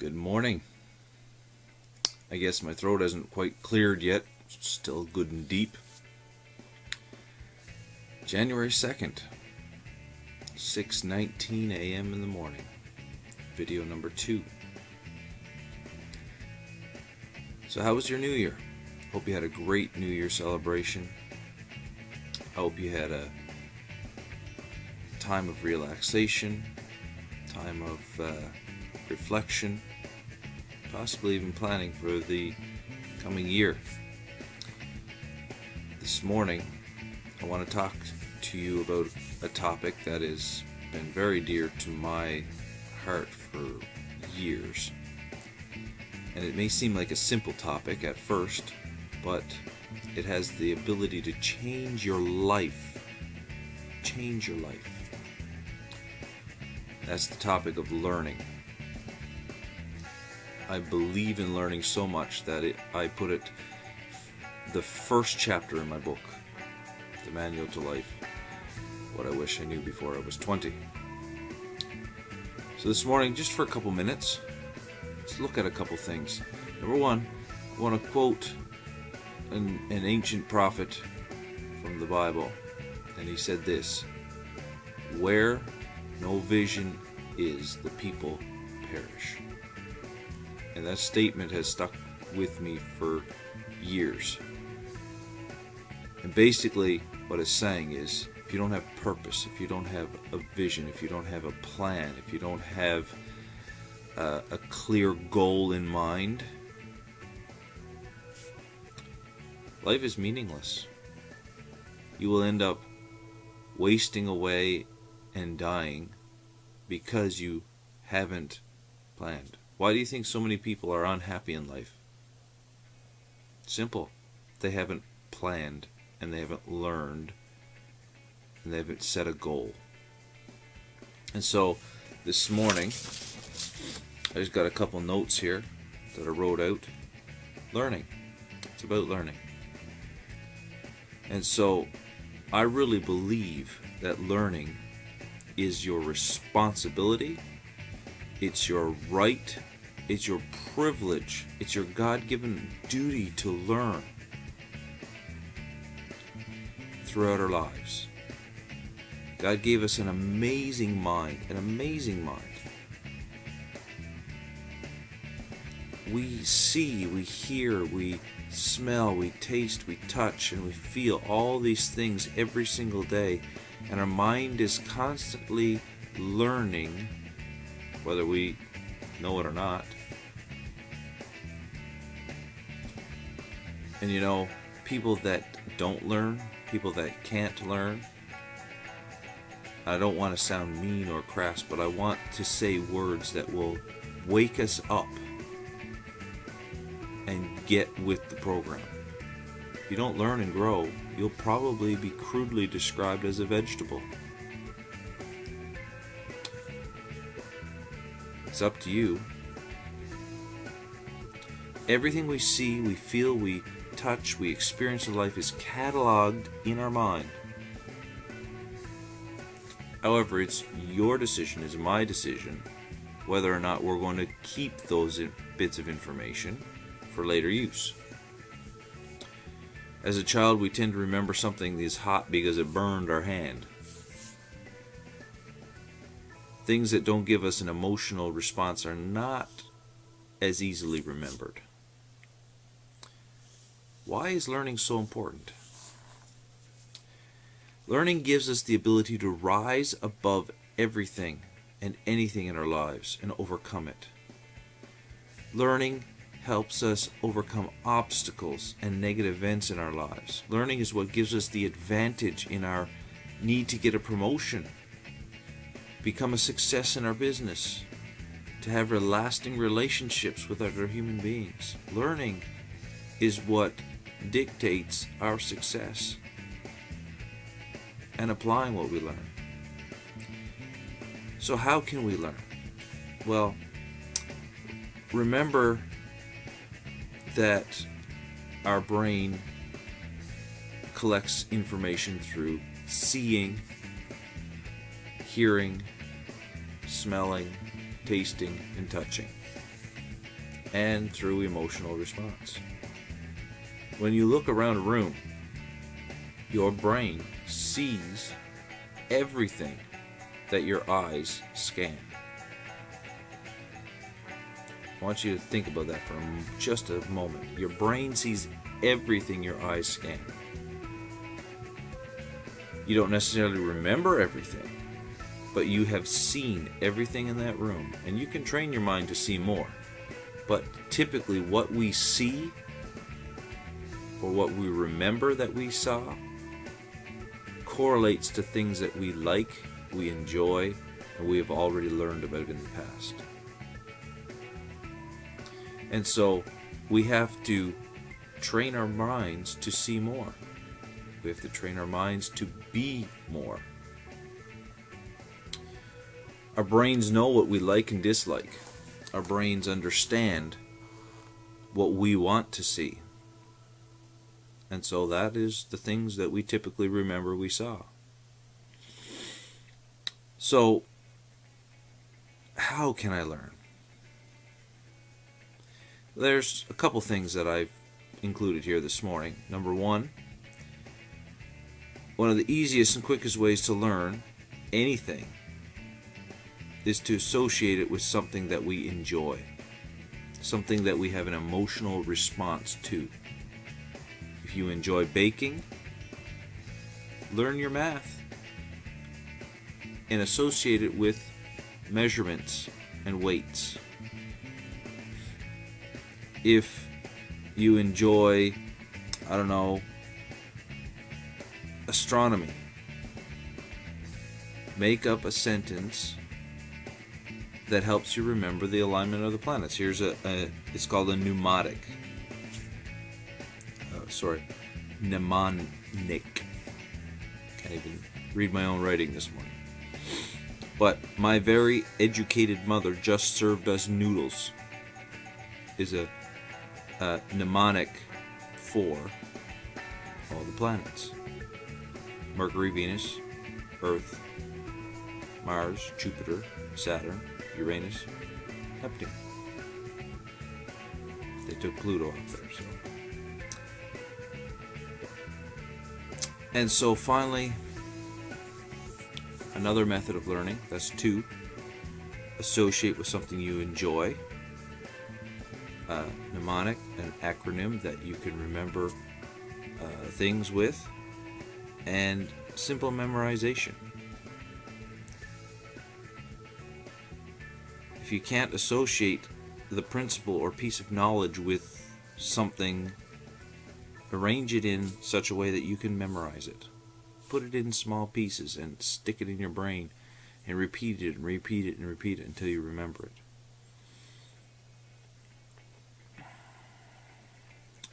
Good morning. I guess my throat hasn't quite cleared yet. It's still good and deep. January 2nd, 6:19 a.m. in the morning. Video number 2. So how was your New Year? Hope you had a great New Year celebration. I hope you had a time of relaxation, time of reflection, possibly even planning for the coming year. This morning, I want to talk to you about a topic that has been very dear to my heart for years. And it may seem like a simple topic at first, but it has the ability to change your life. Change your life. That's the topic of learning. I believe in learning so much that I put it the first chapter in my book, The Manual to Life, What I Wish I Knew Before I Was 20. So this morning, just for a couple minutes, let's look at a couple things. Number one, I want to quote an ancient prophet from the Bible, and he said this: "Where no vision is, the people perish." And that statement has stuck with me for years. And basically what it's saying is, if you don't have purpose, if you don't have a vision, if you don't have a plan, if you don't have a clear goal in mind, life is meaningless. You will end up wasting away and dying because you haven't planned. Why do you think so many people are unhappy in life? Simple. They haven't planned, and they haven't learned, and they haven't set a goal. And so this morning, I just got a couple notes here that I wrote out. Learning. It's about learning. And so I really believe that learning is your responsibility, it's your right, it's your privilege, it's your God-given duty to learn throughout our lives. God gave us an amazing mind, We see, we hear, we smell, we taste, we touch, and we feel all these things every single day, and our mind is constantly learning, whether we know it or not. And you know, people that don't learn, people that can't learn, I don't want to sound mean or crass, but I want to say words that will wake us up and get with the program. If you don't learn and grow, you'll probably be crudely described as a vegetable. It's up to you. Everything we see, we feel, we touch, we experience in life is cataloged in our mind. However, it's your decision, it's my decision, whether or not we're going to keep those bits of information for later use. As a child, we tend to remember something is hot because it burned our hand. Things that don't give us an emotional response are not as easily remembered. Why is learning so important? Learning gives us the ability to rise above everything and anything in our lives and overcome it. Learning helps us overcome obstacles and negative events in our lives. Learning is what gives us the advantage in our need to get a promotion, become a success in our business, to have lasting relationships with other human beings. Learning is what dictates our success and applying what we learn. So how can we learn? Well, remember that our brain collects information through seeing, hearing, smelling, tasting, and touching. and through emotional response. When you look around a room, your brain sees everything that your eyes scan. I want you to think about that for just a moment. Your brain sees everything your eyes scan. You don't necessarily remember everything, but you have seen everything in that room, and you can train your mind to see more. But typically what we see, or what we remember that we saw, correlates to things that we like, we enjoy, and we have already learned about in the past. And so we have to train our minds to see more. We have to train our minds to be more. Our brains know what we like and dislike. Our brains understand what we want to see. And so that is the things that we typically remember we saw. So, how can I learn? There's a couple things that I've included here this morning. Number one of the easiest and quickest ways to learn anything is to associate it with something that we enjoy, something that we have an emotional response to. If you enjoy baking, learn your math and associate it with measurements and weights. If you enjoy, astronomy, make up a sentence that helps you remember the alignment of the planets. Here's it's called a mnemonic. Mnemonic. Can't even read my own writing this morning. But my very educated mother just served us noodles is a mnemonic for all the planets. Mercury, Venus, Earth, Mars, Jupiter, Saturn, Uranus, Neptune. They took Pluto off there, so. And so finally, another method of learning, that's 2, associate with something you enjoy. Mnemonic, an acronym that you can remember things with, and simple memorization. If you can't associate the principle or piece of knowledge with something, arrange it in such a way that you can memorize it. Put it in small pieces and stick it in your brain and repeat it and repeat it and repeat it until you remember it.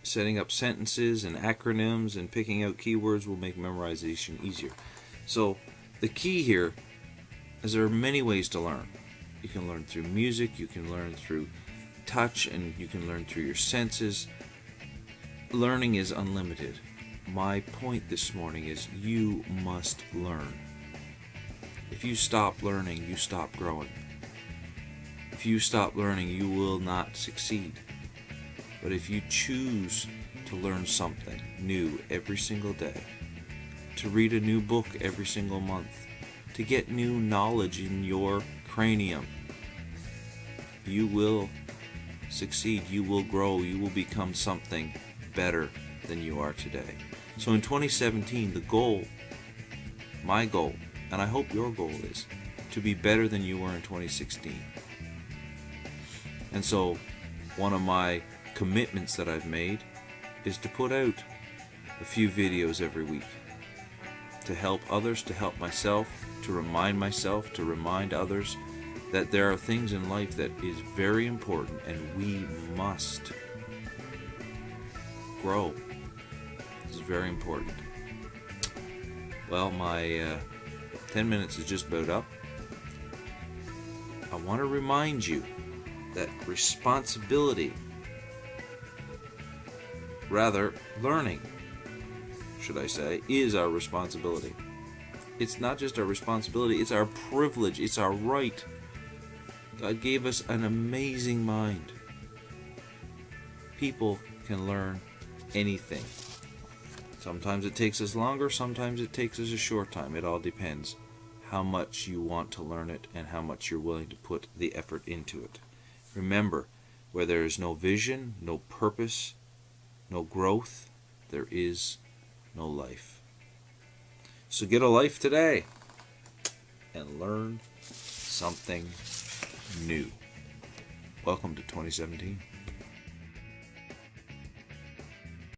Setting up sentences and acronyms and picking out keywords will make memorization easier. So the key here is there are many ways to learn. You can learn through music, you can learn through touch, and you can learn through your senses. Learning is unlimited. My point this morning is you must learn. If you stop learning, you stop growing. If you stop learning, you will not succeed. But if you choose to learn something new every single day, to read a new book every single month, to get new knowledge in your cranium, you will succeed, you will grow, you will become something better than you are today. So in 2017, the goal, my goal, and I hope your goal is to be better than you were in 2016. And so one of my commitments that I've made is to put out a few videos every week to help others, to help myself, to remind myself, to remind others that there are things in life that is very important and we must grow. This is very important. Well, my 10 minutes is just about up. I want to remind you that responsibility, rather learning, should I say, is our responsibility. It's not just our responsibility, it's our privilege, it's our right. God gave us an amazing mind. people can learn anything. Sometimes it takes us longer, sometimes it takes us a short time. It all depends how much you want to learn it and how much you're willing to put the effort into it. Remember, where there is no vision, no purpose, no growth, there is no life. So get a life today and learn something new. Welcome to 2017.